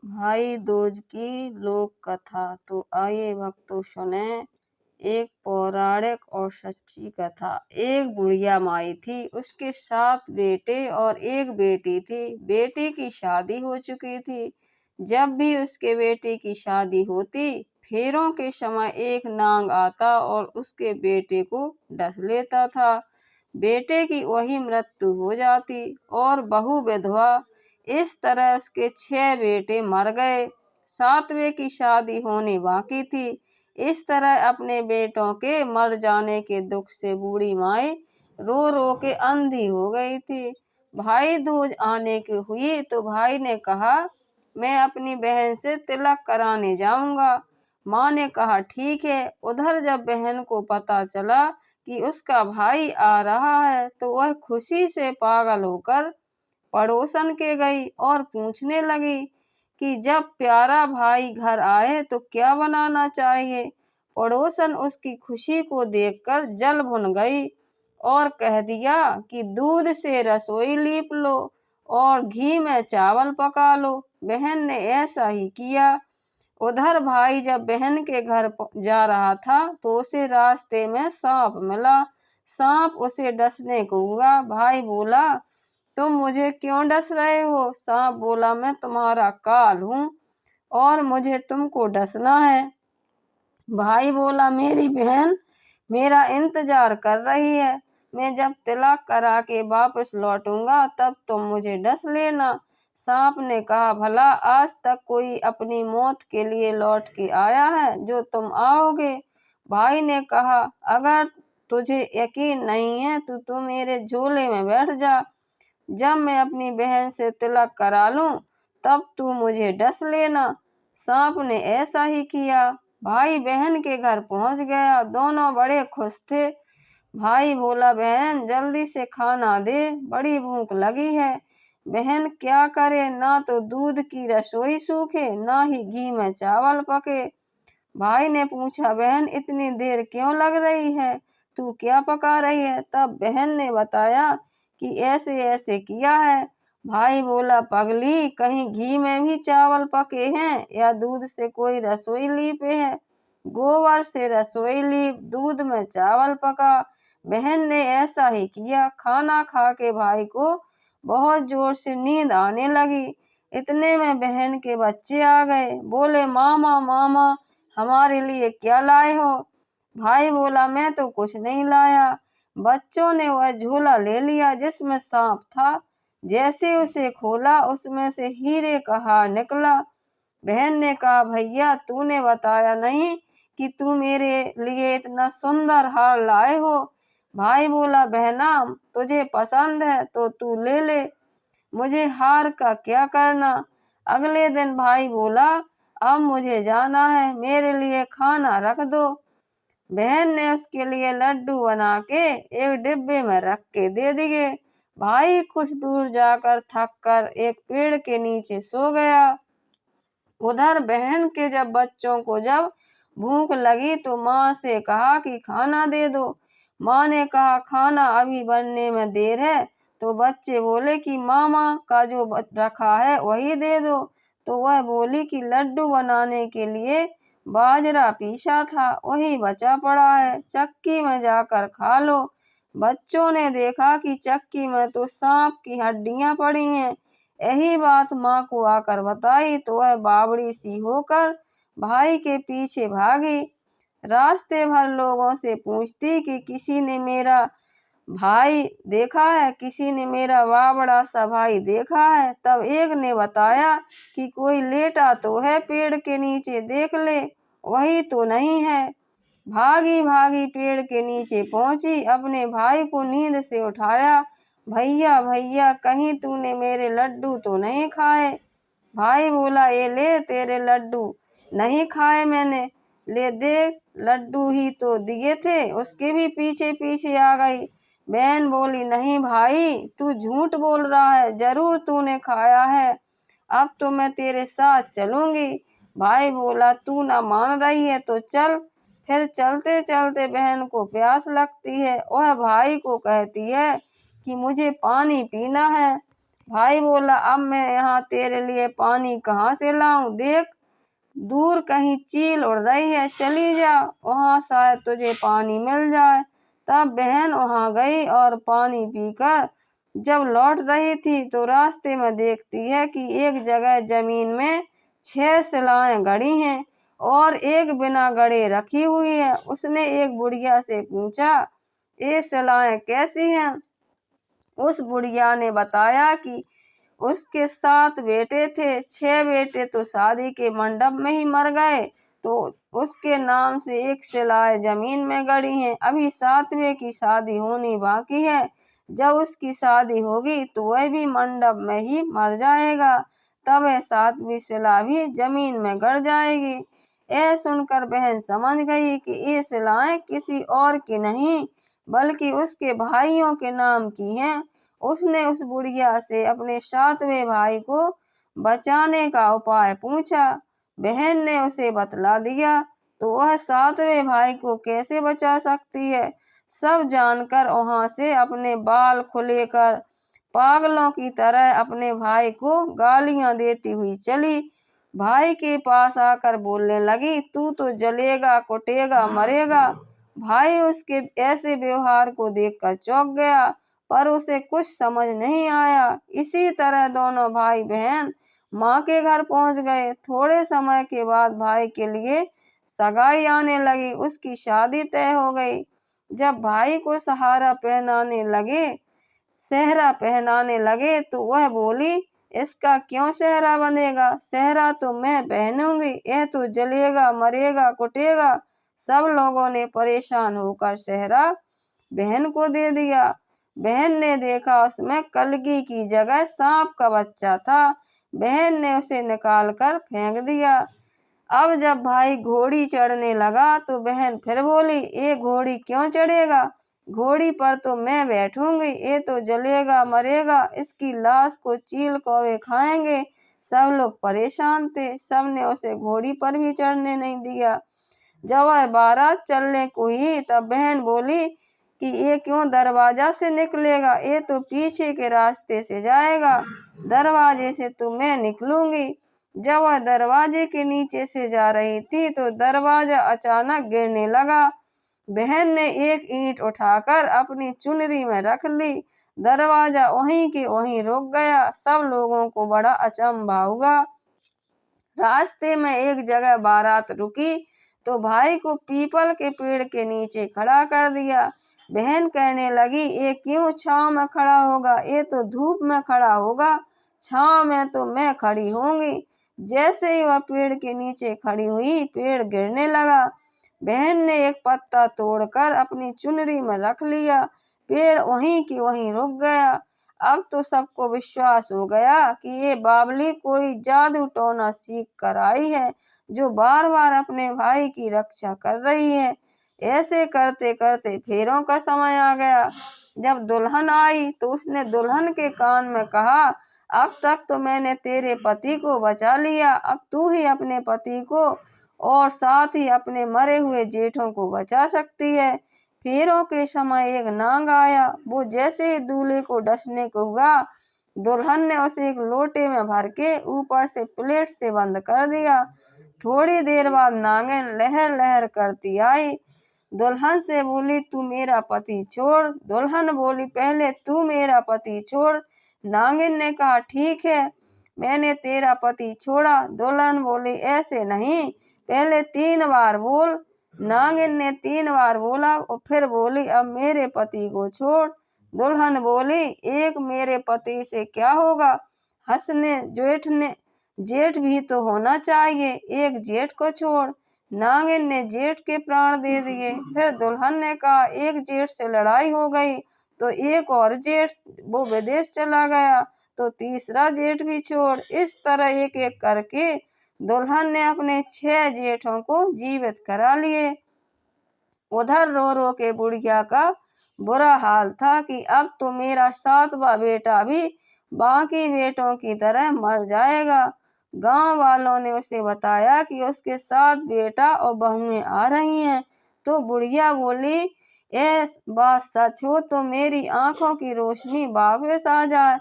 भाई दूज की लोक कथा। तो आइए भक्तों सुने एक पौराणिक और सच्ची कथा। एक बुढ़िया माई थी, उसके 7 बेटे और एक बेटी थी। बेटी की शादी हो चुकी थी। जब भी उसके बेटे की शादी होती, फेरों के समय एक नाग आता और उसके बेटे को डस लेता था। बेटे की वही मृत्यु हो जाती और बहू विधवा। इस तरह उसके 6 बेटे मर गए। 7वें की शादी होने बाकी थी। इस तरह अपने बेटों के मर जाने के दुख से बूढ़ी माई रो रो के अंधी हो गई थी। भाई दूज आने की हुई तो भाई ने कहा, मैं अपनी बहन से तिलक कराने जाऊंगा। माँ ने कहा ठीक है। उधर जब बहन को पता चला कि उसका भाई आ रहा है तो वह खुशी से पागल होकर पड़ोसन के गई और पूछने लगी कि जब प्यारा भाई घर आए तो क्या बनाना चाहिए। पड़ोसन उसकी खुशी को देखकर जल भुन गई और कह दिया कि दूध से रसोई लीप लो और घी में चावल पका लो। बहन ने ऐसा ही किया। उधर भाई जब बहन के घर जा रहा था तो उसे रास्ते में सांप मिला। सांप उसे डसने को हुआ। भाई बोला, तुम मुझे क्यों डस रहे हो। सांप बोला, मैं तुम्हारा काल हूँ और मुझे तुमको डसना है। भाई बोला, मेरी बहन मेरा इंतजार कर रही है। मैं जब तिलक करा के वापस लौटूंगा तब तुम मुझे डस लेना। सांप ने कहा, भला आज तक कोई अपनी मौत के लिए लौट के आया है जो तुम आओगे। भाई ने कहा, अगर तुझे यकीन नहीं है तो तू मेरे झोले में बैठ जा। जब मैं अपनी बहन से तिलक करा लूं तब तू मुझे डस लेना। सांप ने ऐसा ही किया। भाई बहन के घर पहुंच गया। दोनों बड़े खुश थे। भाई बोला, बहन जल्दी से खाना दे, बड़ी भूख लगी है। बहन क्या करे, ना तो दूध की रसोई सूखे ना ही घी में चावल पके। भाई ने पूछा, बहन इतनी देर क्यों लग रही है, तू क्या पका रही है। तब बहन ने बताया कि ऐसे ऐसे किया है। भाई बोला, पगली कहीं घी में भी चावल पके हैं या दूध से कोई रसोई लीपे है। गोबर से रसोई लीप, दूध में चावल पका। बहन ने ऐसा ही किया। खाना खा के भाई को बहुत जोर से नींद आने लगी। इतने में बहन के बच्चे आ गए। बोले, मामा मामा हमारे लिए क्या लाए हो। भाई बोला, मैं तो कुछ नहीं लाया। बच्चों ने वह झोला ले लिया जिसमें सांप था। जैसे उसे खोला उसमें से हीरे का हार निकला। बहन ने कहा, भैया तूने बताया नहीं कि तू मेरे लिए इतना सुंदर हार लाए हो। भाई बोला, बहना तुझे पसंद है तो तू ले ले, मुझे हार का क्या करना। अगले दिन भाई बोला, अब मुझे जाना है, मेरे लिए खाना रख दो। बहन ने उसके लिए लड्डू बना के एक डिब्बे में रख के दे दिए। भाई कुछ दूर जाकर थक कर एक पेड़ के नीचे सो गया। उधर बहन के जब बच्चों को जब भूख लगी तो माँ से कहा कि खाना दे दो। माँ ने कहा, खाना अभी बनने में देर है। तो बच्चे बोले कि मामा का जो रखा है वही दे दो। तो वह बोली कि लड्डू बनाने के लिए बाजरा पीसा था वही बचा पड़ा है, चक्की में जाकर खा लो। बच्चों ने देखा कि चक्की में तो सांप की हड्डियां पड़ी हैं। यही बात माँ को आकर बताई तो वह बावड़ी सी होकर भाई के पीछे भागी। रास्ते भर लोगों से पूछती कि किसी ने मेरा भाई देखा है, किसी ने मेरा बावड़ा सा भाई देखा है। तब एक ने बताया कि कोई लेटा तो है पेड़ के नीचे, देख ले वही तो नहीं है। भागी भागी पेड़ के नीचे पहुंची, अपने भाई को नींद से उठाया। भैया भैया कहीं तूने मेरे लड्डू तो नहीं खाए। भाई बोला, ये ले तेरे लड्डू। नहीं खाए मैंने, ले देख लड्डू ही तो दिए थे। उसके भी पीछे पीछे आ गई। बहन बोली, नहीं भाई तू झूठ बोल रहा है, जरूर तूने खाया है, अब तो मैं तेरे साथ चलूंगी। भाई बोला, तू ना मान रही है तो चल। फिर चलते चलते बहन को प्यास लगती है। वह भाई को कहती है कि मुझे पानी पीना है। भाई बोला, अब मैं यहाँ तेरे लिए पानी कहाँ से लाऊं? देख, दूर कहीं चील उड़ रही है, चली जा, वहाँ शायद तुझे पानी मिल जाए। तब बहन वहाँ गई और पानी पीकर जब लौट रही थी तो रास्ते में देखती है कि एक जगह जमीन में 6 शिलाएं गड़ी हैं और एक बिना गड़े रखी हुई है। उसने एक बुढ़िया से पूछा, ये शिलाएं कैसी हैं? उस बुढ़िया ने बताया कि उसके 7 बेटे थे, 6 बेटे तो शादी के मंडप में ही मर गए, तो उसके नाम से एक शिलाएं जमीन में गड़ी हैं। अभी 7वें की शादी होनी बाकी है। जब उसकी शादी होगी तो वह भी मंडप में ही मर जाएगा, तब वह 7वीं शिला भी जमीन में गड़ जाएगी। यह सुनकर बहन समझ गई कि ये शिलाएं किसी और की नहीं बल्कि उसके भाइयों के नाम की हैं। उसने उस बुढ़िया से अपने 7वें भाई को बचाने का उपाय पूछा। बहन ने उसे बतला दिया तो वह 7वें भाई को कैसे बचा सकती है, सब जानकर वहां से अपने बाल खुलेकर पागलों की तरह अपने भाई को गालियां देती हुई चली। भाई के पास आकर बोलने लगी, तू तो जलेगा, कुटेगा, मरेगा। भाई उसके ऐसे व्यवहार को देखकर चौंक गया, पर उसे कुछ समझ नहीं आया। इसी तरह दोनों भाई बहन माँ के घर पहुंच गए। थोड़े समय के बाद भाई के लिए सगाई आने लगी, उसकी शादी तय हो गई। जब भाई को सेहरा पहनाने लगे तो वह बोली, इसका क्यों सेहरा बंधेगा? सेहरा तो मैं पहनूंगी, यह तो जलेगा, मरेगा, कुटेगा। सब लोगों ने परेशान होकर सेहरा बहन को दे दिया। बहन ने देखा उसमें कलगी की जगह सांप का बच्चा था। बहन ने उसे निकालकर फेंक दिया। अब जब भाई घोड़ी चढ़ने लगा तो बहन फिर बोली, ये घोड़ी क्यों चढ़ेगा? घोड़ी पर तो मैं बैठूंगी, ये तो जलेगा, मरेगा, इसकी लाश को चील कौवे खाएंगे। सब लोग परेशान थे, सबने उसे घोड़ी पर भी चढ़ने नहीं दिया। जब वह बारात चलने को ही तब बहन बोली कि ये क्यों दरवाजा से निकलेगा, ये तो पीछे के रास्ते से जाएगा, दरवाजे से तो मैं निकलूंगी। जब वह दरवाजे के नीचे से जा रही थी तो दरवाजा अचानक गिरने लगा। बहन ने एक ईंट उठाकर अपनी चुनरी में रख ली, दरवाजा वहीं के वहीं रुक गया। सब लोगों को बड़ा अचंभा हुआ। रास्ते में एक जगह बारात रुकी तो भाई को पीपल के पेड़ के नीचे खड़ा कर दिया। बहन कहने लगी, ये क्यों छांव में खड़ा होगा, ये तो धूप में खड़ा होगा, छांव में तो मैं खड़ी होंगी। जैसे ही वह पेड़ के नीचे खड़ी हुई, पेड़ गिरने लगा। बहन ने एक पत्ता तोड़कर अपनी चुनरी में रख लिया, पेड़ वहीं की वहीं रुक गया। अब तो सबको विश्वास हो गया कि ये बावली कोई जादू टोना सीख कर आई है, जो बार बार अपने भाई की रक्षा कर रही है। ऐसे करते करते फेरों का समय आ गया। जब दुल्हन आई तो उसने दुल्हन के कान में कहा, अब तक तो मैंने तेरे पति को बचा लिया, अब तू ही अपने पति को और साथ ही अपने मरे हुए जेठों को बचा सकती है। फेरों के समय एक नाग आया, वो जैसे ही दूल्हे को डसने को हुआ, दुल्हन ने उसे एक लोटे में भर के ऊपर से प्लेट से बंद कर दिया। थोड़ी देर बाद नागिन लहर लहर करती आई, दुल्हन से बोली, तू मेरा पति छोड़। दुल्हन बोली, पहले तू मेरा पति छोड़। नागिन ने कहा, ठीक है, मैंने तेरा पति छोड़ा। दुल्हन बोली, ऐसे नहीं, पहले 3 बार बोल। नागिन ने 3 बार बोला और फिर बोली, अब मेरे पति को छोड़। दुल्हन बोली, एक मेरे पति से क्या होगा, हंसने जेठ भी तो होना चाहिए, एक जेठ को छोड़। नागिन ने जेठ के प्राण दे दिए। फिर दुल्हन ने कहा, एक जेठ से लड़ाई हो गई तो एक और जेठ वो विदेश चला गया, तो तीसरा जेठ भी छोड़। इस तरह एक एक करके दुल्हन ने अपने 6 जेठों को जीवित करा लिए। उधर रो रो के बुढ़िया का बुरा हाल था कि अब तो मेरा 7वां बेटा भी बाकी बेटों की तरह मर जाएगा। गांव वालों ने उसे बताया कि उसके 7 बेटा और बहुएं आ रही हैं। तो बुढ़िया बोली, ये बात सच हो तो मेरी आंखों की रोशनी वापस आ जाए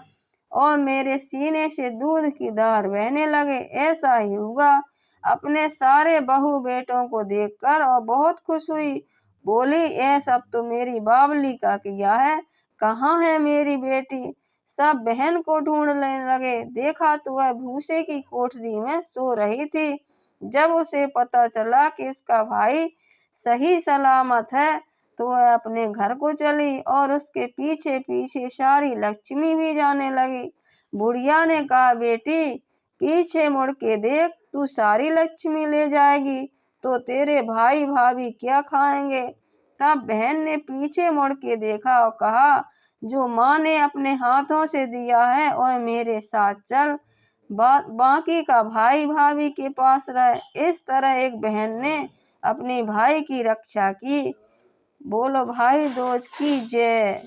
और मेरे सीने से दूध की धार बहने लगे। ऐसा ही हुआ। अपने सारे बहू बेटों को देखकर और बहुत खुश हुई। बोली, ये सब तो मेरी बावली का किया है, कहाँ है मेरी बेटी? सब बहन को ढूंढने लगे। देखा तो वह भूसे की कोठरी में सो रही थी। जब उसे पता चला कि उसका भाई सही सलामत है तो वह अपने घर को चली और उसके पीछे पीछे सारी लक्ष्मी भी जाने लगी। बुढ़िया ने कहा, बेटी पीछे मुड़ के देख, तू सारी लक्ष्मी ले जाएगी तो तेरे भाई भाभी क्या खाएंगे? तब बहन ने पीछे मुड़ के देखा और कहा, जो माँ ने अपने हाथों से दिया है और मेरे साथ चल, बाकी का भाई भाभी के पास रहे। इस तरह एक बहन ने अपने भाई की रक्षा की। बोलो भाई दूज की जय।